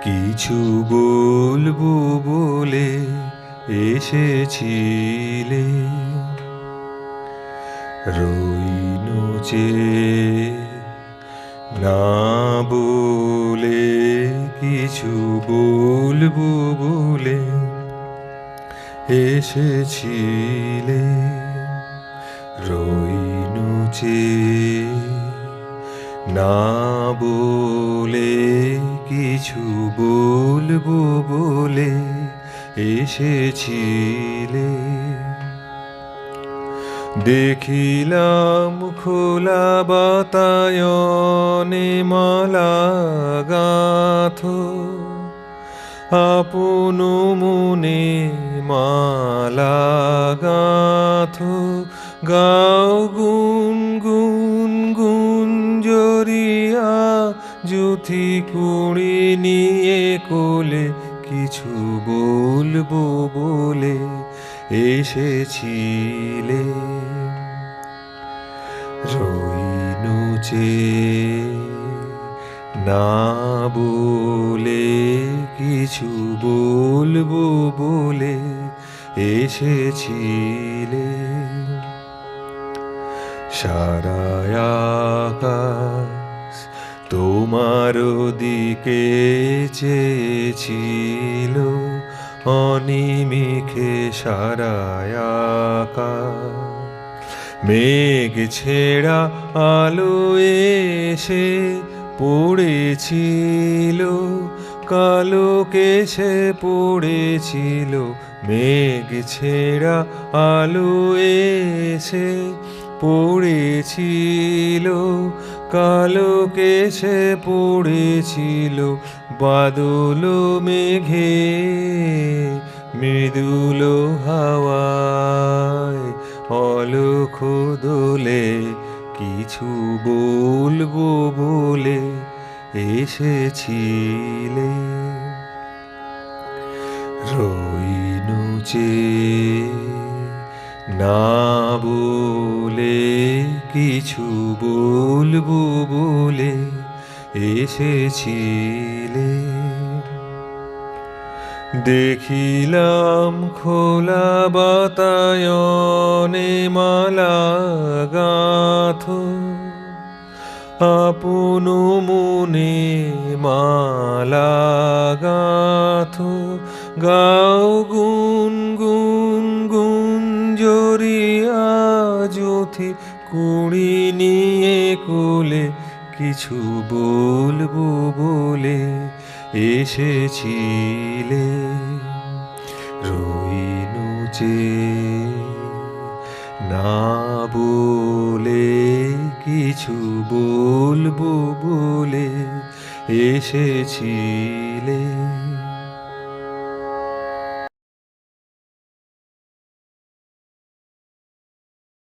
কিছু বলবো বলে এসেছিলে, রইনু চেয়ে না বলে। কিছু বলবো বলে এসেছিলে, রইনু চেয়ে না বলে। কিছু বলবো বলে এসেছিলে। দেখিলাম খোলা বাতায়নে মালা গাঁথো, আপন মনে মালা গাঁথো। গাও গুন গুন গুঞ্জরিয়া, যুথি কুড়ি নিয়ে কোলে। কিছু বলবো বলে এসেছিলে, রইনু চেয়ে না বলে। কিছু বলবো বলে এসেছিলে। সারা আকাশ তোমার দিকে চেয়েছিল, অনিমিখে সারা আকাশ। মেঘ ছেঁড়া আলো এসে পড়েছিল, কালো কেশে পড়েছিল। মেঘ ছেঁড়া আলো এসে পড়েছিল, কালো কেশে পড়েছিল। বাদল মেঘে মৃদুল হাওয়ায় অলখ দোলে। কিছু বলবো বলে এসেছিলে, রইনু চেয়ে না বলে। কিছু বলবো বলে এসেছিলে। দেখিলাম খোলা বাতায়নে মালা গাঁথো, আপন মনে মালা গাঁথো। গাও গুন গুন গুঞ্জরিয়া, যুথি কুড়ি নিয়ে কোলে। কিছু বলবো বলে এসেছিলে, রইনু চেয়ে না বলে। কিছু বলবো বলে এসেছিলে।